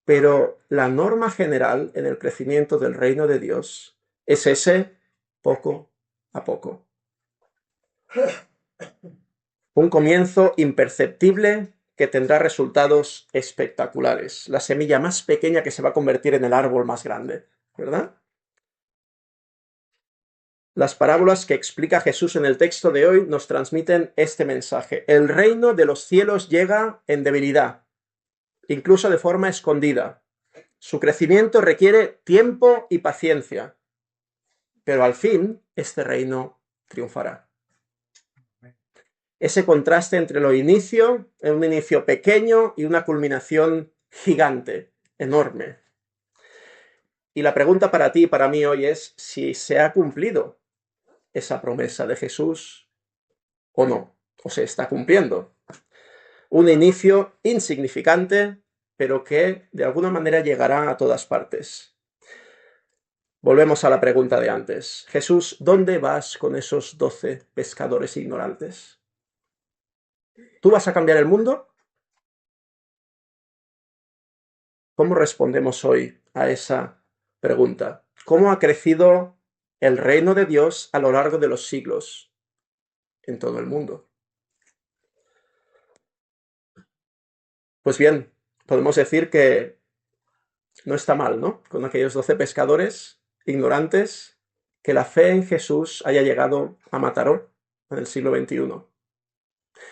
Speaker 1: Pero la norma general en el crecimiento del reino de Dios es ese poco a poco. Un comienzo imperceptible que tendrá resultados espectaculares. La semilla más pequeña que se va a convertir en el árbol más grande, ¿verdad? Las parábolas que explica Jesús en el texto de hoy nos transmiten este mensaje. El reino de los cielos llega en debilidad, incluso de forma escondida. Su crecimiento requiere tiempo y paciencia, pero al fin este reino triunfará. Ese contraste entre un inicio pequeño y una culminación gigante, enorme. Y la pregunta para ti y para mí hoy es si se ha cumplido esa promesa de Jesús o no, o se está cumpliendo. Un inicio insignificante, pero que de alguna manera llegará a todas partes. Volvemos a la pregunta de antes. Jesús, ¿dónde vas con esos 12 pescadores ignorantes? ¿Tú vas a cambiar el mundo? ¿Cómo respondemos hoy a esa pregunta? ¿Cómo ha crecido el reino de Dios a lo largo de los siglos en todo el mundo? Pues bien, podemos decir que no está mal, ¿no? Con aquellos 12 pescadores ignorantes, que la fe en Jesús haya llegado a Mataró en el siglo XXI.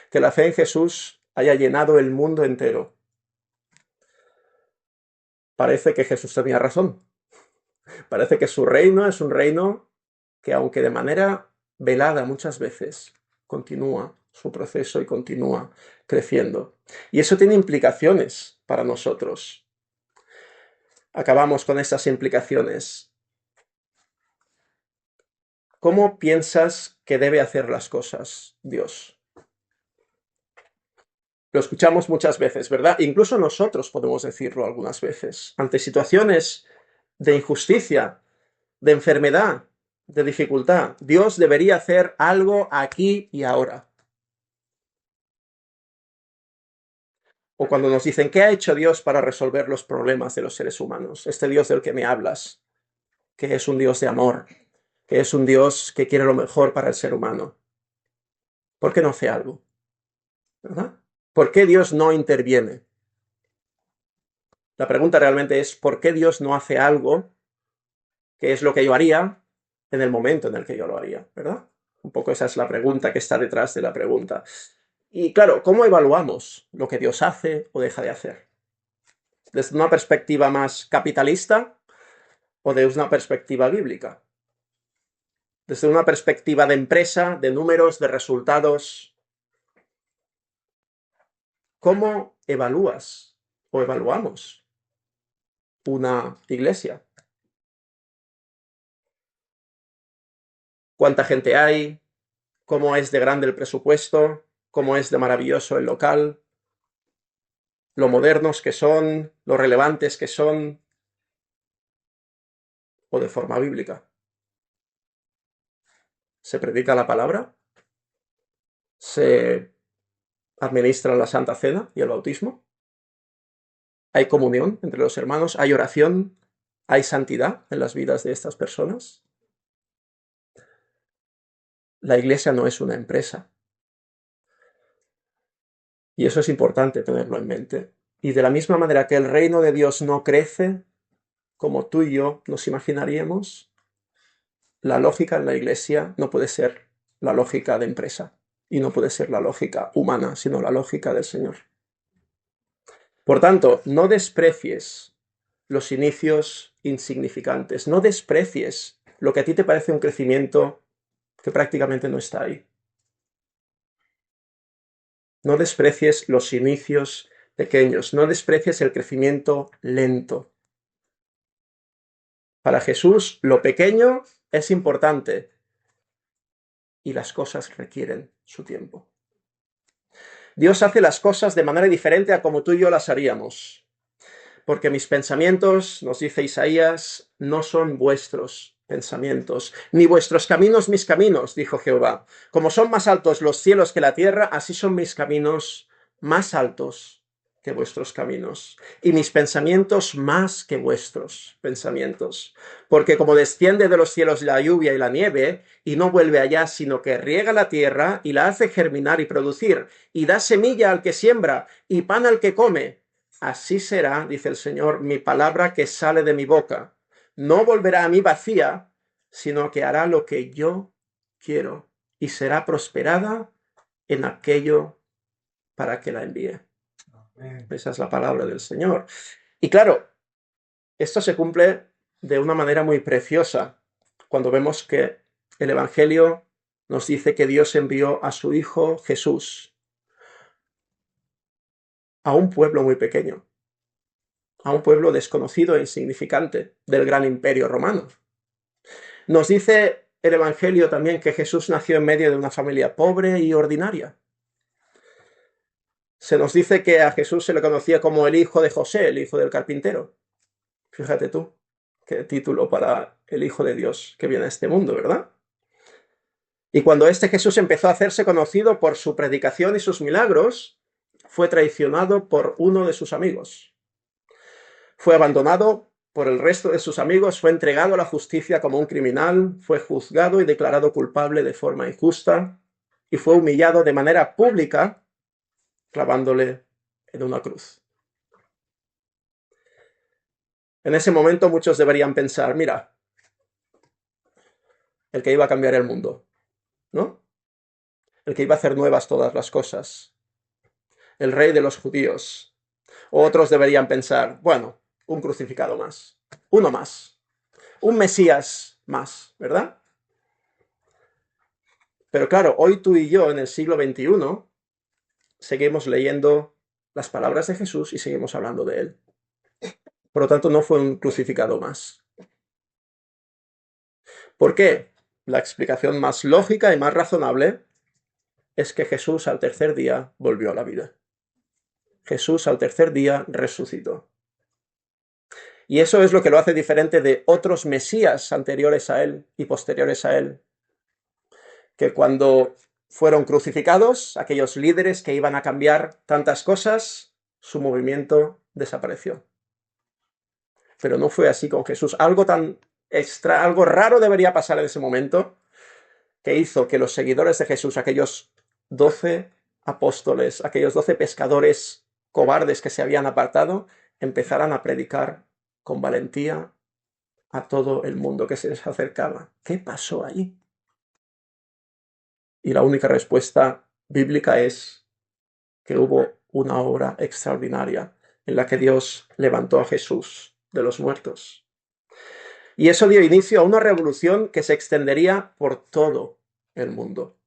Speaker 1: Que la fe en Jesús haya llenado el mundo entero. Parece que Jesús tenía razón. Parece que su reino es un reino que, aunque de manera velada muchas veces, continúa su proceso y continúa creciendo. Y eso tiene implicaciones para nosotros. Acabamos con estas implicaciones. ¿Cómo piensas que debe hacer las cosas Dios? Lo escuchamos muchas veces, ¿verdad? Incluso nosotros podemos decirlo algunas veces. Ante situaciones de injusticia, de enfermedad, de dificultad, Dios debería hacer algo aquí y ahora. O cuando nos dicen, ¿qué ha hecho Dios para resolver los problemas de los seres humanos? Este Dios del que me hablas, que es un Dios de amor, que es un Dios que quiere lo mejor para el ser humano. ¿Por qué no hace algo? ¿Verdad? ¿Por qué Dios no interviene? La pregunta realmente es, ¿por qué Dios no hace algo que es lo que yo haría en el momento en el que yo lo haría? ¿Verdad? Un poco esa es la pregunta que está detrás de la pregunta. Y claro, ¿cómo evaluamos lo que Dios hace o deja de hacer? ¿Desde una perspectiva más capitalista o desde una perspectiva bíblica? Desde una perspectiva de empresa, de números, de resultados. ¿Cómo evalúas o evaluamos una iglesia? ¿Cuánta gente hay? ¿Cómo es de grande el presupuesto? ¿Cómo es de maravilloso el local? ¿Lo modernos que son? ¿Lo relevantes que son? ¿O de forma bíblica? ¿Se predica la palabra? ¿Se administra la Santa Cena y el bautismo? ¿Hay comunión entre los hermanos? ¿Hay oración? ¿Hay santidad en las vidas de estas personas? La iglesia no es una empresa. Y eso es importante tenerlo en mente. Y de la misma manera que el reino de Dios no crece como tú y yo nos imaginaríamos, la lógica en la iglesia no puede ser la lógica de empresa y no puede ser la lógica humana, sino la lógica del Señor. Por tanto, no desprecies los inicios insignificantes, no desprecies lo que a ti te parece un crecimiento que prácticamente no está ahí. No desprecies los inicios pequeños, no desprecies el crecimiento lento. Para Jesús, lo pequeño es importante y las cosas requieren su tiempo. Dios hace las cosas de manera diferente a como tú y yo las haríamos. Porque mis pensamientos, nos dice Isaías, no son vuestros pensamientos, ni vuestros caminos mis caminos, dijo Jehová. Como son más altos los cielos que la tierra, así son mis caminos más altos que vuestros caminos, y mis pensamientos más que vuestros pensamientos. Porque como desciende de los cielos la lluvia y la nieve, y no vuelve allá, sino que riega la tierra y la hace germinar y producir, y da semilla al que siembra y pan al que come, así será, dice el Señor, mi palabra que sale de mi boca. No volverá a mí vacía, sino que hará lo que yo quiero, y será prosperada en aquello para que la envíe. Esa es la palabra del Señor. Y claro, esto se cumple de una manera muy preciosa cuando vemos que el Evangelio nos dice que Dios envió a su Hijo Jesús a un pueblo muy pequeño, a un pueblo desconocido e insignificante del gran imperio romano. Nos dice el Evangelio también que Jesús nació en medio de una familia pobre y ordinaria. Se nos dice que a Jesús se le conocía como el hijo de José, el hijo del carpintero. Fíjate tú, qué título para el Hijo de Dios que viene a este mundo, ¿verdad? Y cuando este Jesús empezó a hacerse conocido por su predicación y sus milagros, fue traicionado por uno de sus amigos. Fue abandonado por el resto de sus amigos, fue entregado a la justicia como un criminal, fue juzgado y declarado culpable de forma injusta, y fue humillado de manera pública, clavándole en una cruz. En ese momento muchos deberían pensar, mira, el que iba a cambiar el mundo, ¿no? El que iba a hacer nuevas todas las cosas, el rey de los judíos. O otros deberían pensar, bueno, un crucificado más, uno más, un Mesías más, ¿verdad? Pero claro, hoy tú y yo en el siglo XXI seguimos leyendo las palabras de Jesús y seguimos hablando de él. Por lo tanto, no fue un crucificado más. ¿Por qué? La explicación más lógica y más razonable es que Jesús al tercer día volvió a la vida. Jesús al tercer día resucitó. Y eso es lo que lo hace diferente de otros mesías anteriores a él y posteriores a él, que cuando fueron crucificados, aquellos líderes que iban a cambiar tantas cosas, su movimiento desapareció. Pero no fue así con Jesús. Algo tan extra, algo raro debería pasar en ese momento, que hizo que los seguidores de Jesús, aquellos 12 apóstoles, aquellos 12 pescadores cobardes que se habían apartado, empezaran a predicar con valentía a todo el mundo que se les acercaba. ¿Qué pasó ahí? Y la única respuesta bíblica es que hubo una obra extraordinaria en la que Dios levantó a Jesús de los muertos. Y eso dio inicio a una revolución que se extendería por todo el mundo.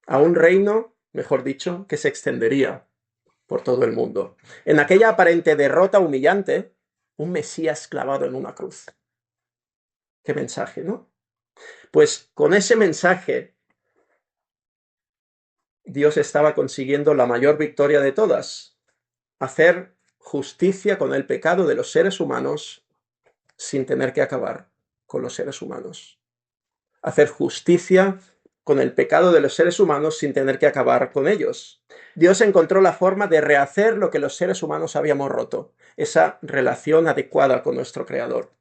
Speaker 1: A un reino, mejor dicho, que se extendería por todo el mundo. En aquella aparente derrota humillante, un Mesías clavado en una cruz. Qué mensaje, ¿no? Pues con ese mensaje, Dios estaba consiguiendo la mayor victoria de todas: hacer justicia con el pecado de los seres humanos sin tener que acabar con los seres humanos. Hacer justicia con el pecado de los seres humanos sin tener que acabar con ellos. Dios encontró la forma de rehacer lo que los seres humanos habíamos roto, esa relación adecuada con nuestro Creador.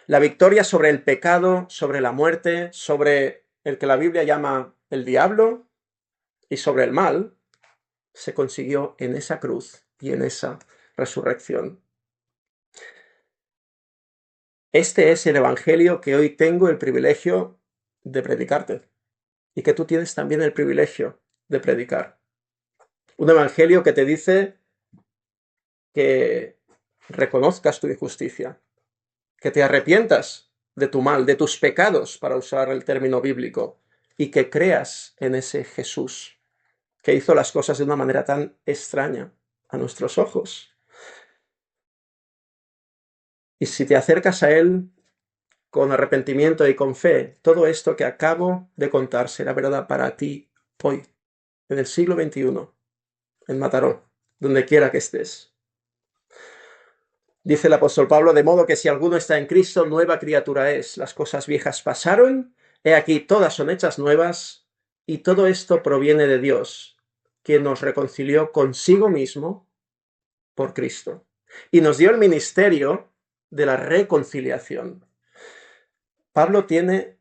Speaker 1: La victoria sobre el pecado, sobre la muerte, sobre el que la Biblia llama el diablo y sobre el mal, se consiguió en esa cruz y en esa resurrección. Este es el Evangelio que hoy tengo el privilegio de predicarte y que tú tienes también el privilegio de predicar. Un Evangelio que te dice que reconozcas tu injusticia, que te arrepientas de tu mal, de tus pecados, para usar el término bíblico, y que creas en ese Jesús que hizo las cosas de una manera tan extraña a nuestros ojos. Y si te acercas a Él con arrepentimiento y con fe, todo esto que acabo de contar será verdad para ti hoy, en el siglo XXI, en Mataró, donde quiera que estés. Dice el apóstol Pablo: de modo que si alguno está en Cristo, nueva criatura es. Las cosas viejas pasaron, he aquí todas son hechas nuevas, y todo esto proviene de Dios, quien nos reconcilió consigo mismo por Cristo, y nos dio el ministerio de la reconciliación. Pablo tiene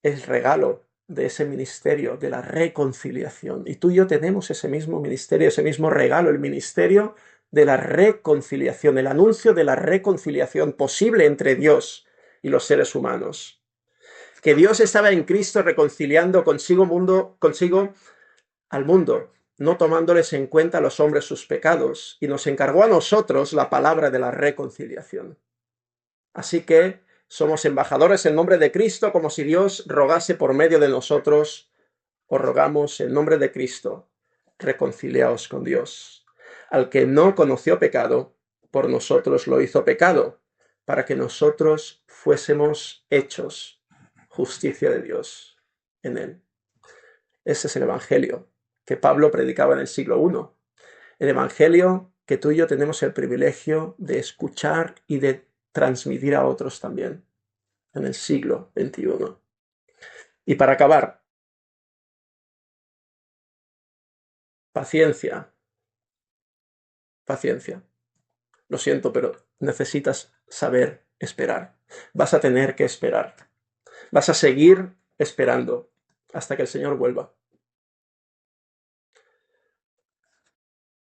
Speaker 1: el regalo de ese ministerio de la reconciliación, y tú y yo tenemos ese mismo ministerio, ese mismo regalo, el ministerio de la reconciliación, el anuncio de la reconciliación posible entre Dios y los seres humanos. Que Dios estaba en Cristo reconciliando consigo al mundo, no tomándoles en cuenta a los hombres sus pecados, y nos encargó a nosotros la palabra de la reconciliación. Así que somos embajadores en nombre de Cristo, como si Dios rogase por medio de nosotros. Os rogamos en nombre de Cristo, reconciliaos con Dios. Al que no conoció pecado, por nosotros lo hizo pecado, para que nosotros fuésemos hechos justicia de Dios en él. Ese es el Evangelio que Pablo predicaba en el siglo I. El Evangelio que tú y yo tenemos el privilegio de escuchar y de transmitir a otros también en el siglo XXI. Y para acabar, paciencia. Paciencia. Lo siento, pero necesitas saber esperar. Vas a tener que esperar. Vas a seguir esperando hasta que el Señor vuelva.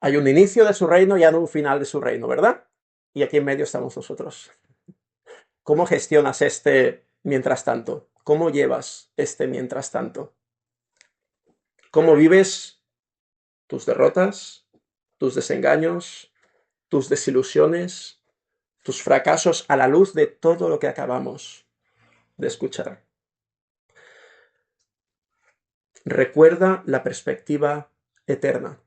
Speaker 1: Hay un inicio de su reino y hay un final de su reino, ¿verdad? Y aquí en medio estamos nosotros. ¿Cómo gestionas este mientras tanto? ¿Cómo llevas este mientras tanto? ¿Cómo vives tus derrotas, tus desengaños, tus desilusiones, tus fracasos a la luz de todo lo que acabamos de escuchar? Recuerda la perspectiva eterna.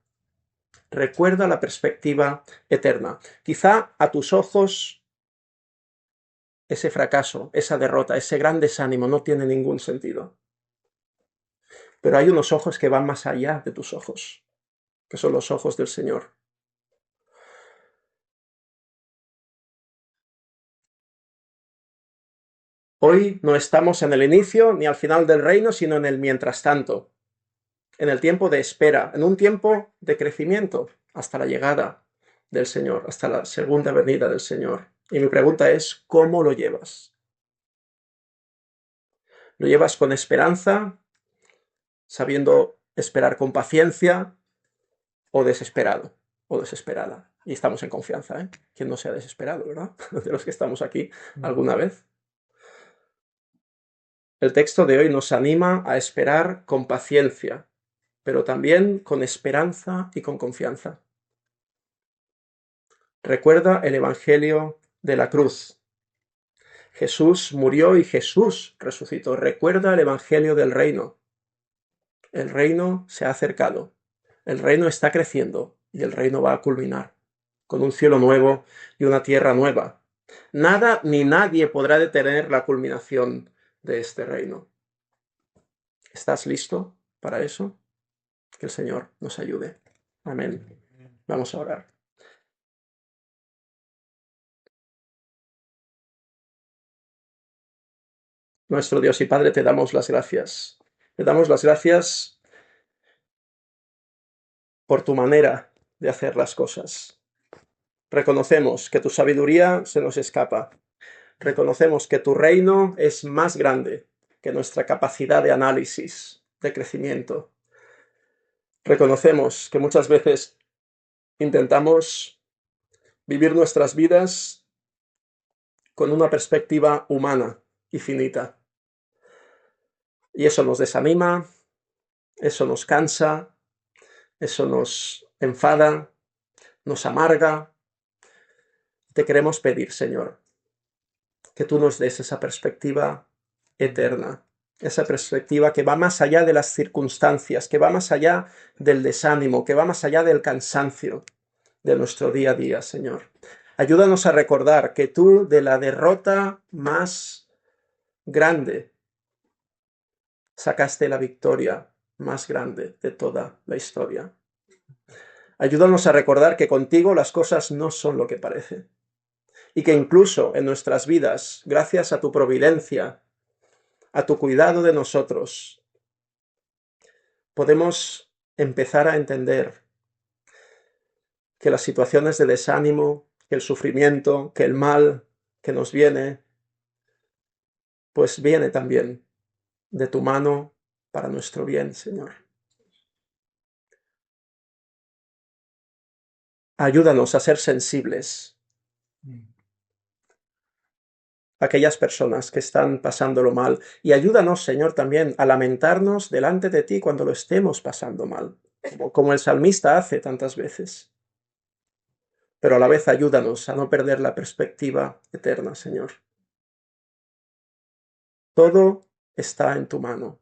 Speaker 1: Recuerda la perspectiva eterna. Quizá a tus ojos ese fracaso, esa derrota, ese gran desánimo no tiene ningún sentido. Pero hay unos ojos que van más allá de tus ojos, que son los ojos del Señor. Hoy no estamos en el inicio ni al final del reino, sino en el mientras tanto, en el tiempo de espera, en un tiempo de crecimiento hasta la llegada del Señor, hasta la segunda venida del Señor. Y mi pregunta es, ¿cómo lo llevas? ¿Lo llevas con esperanza, sabiendo esperar con paciencia, o desesperado o desesperada? Y estamos en confianza, ¿eh? ¿Quién no se ha desesperado, verdad? De los que estamos aquí alguna vez. El texto de hoy nos anima a esperar con paciencia pero también con esperanza y con confianza. Recuerda el Evangelio de la cruz. Jesús murió y Jesús resucitó. Recuerda el Evangelio del reino. El reino se ha acercado. El reino está creciendo y el reino va a culminar con un cielo nuevo y una tierra nueva. Nada ni nadie podrá detener la culminación de este reino. ¿Estás listo para eso? Que el Señor nos ayude. Amén. Vamos a orar. Nuestro Dios y Padre, te damos las gracias. Te damos las gracias por tu manera de hacer las cosas. Reconocemos que tu sabiduría se nos escapa. Reconocemos que tu reino es más grande que nuestra capacidad de análisis, de crecimiento. Reconocemos que muchas veces intentamos vivir nuestras vidas con una perspectiva humana y finita. Y eso nos desanima, eso nos cansa, eso nos enfada, nos amarga. Te queremos pedir, Señor, que tú nos des esa perspectiva eterna, esa perspectiva que va más allá de las circunstancias, que va más allá del desánimo, que va más allá del cansancio de nuestro día a día, Señor. Ayúdanos a recordar que tú, de la derrota más grande, sacaste la victoria más grande de toda la historia. Ayúdanos a recordar que contigo las cosas no son lo que parecen y que incluso en nuestras vidas, gracias a tu providencia, a tu cuidado de nosotros, podemos empezar a entender que las situaciones de desánimo, que el sufrimiento, que el mal que nos viene, pues viene también de tu mano para nuestro bien, Señor. Ayúdanos a ser sensibles a aquellas personas que están pasándolo mal y ayúdanos, Señor, también a lamentarnos delante de ti cuando lo estemos pasando mal, como el salmista hace tantas veces. Pero a la vez ayúdanos a no perder la perspectiva eterna, Señor. Todo está en tu mano.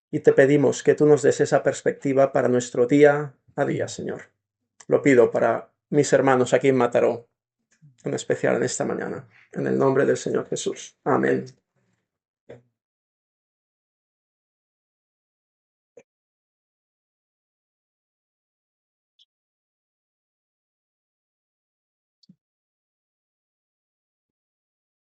Speaker 1: Y te pedimos que tú nos des esa perspectiva para nuestro día a día, Señor. Lo pido para mis hermanos aquí en Mataró, en especial en esta mañana. En el nombre del Señor Jesús. Amén.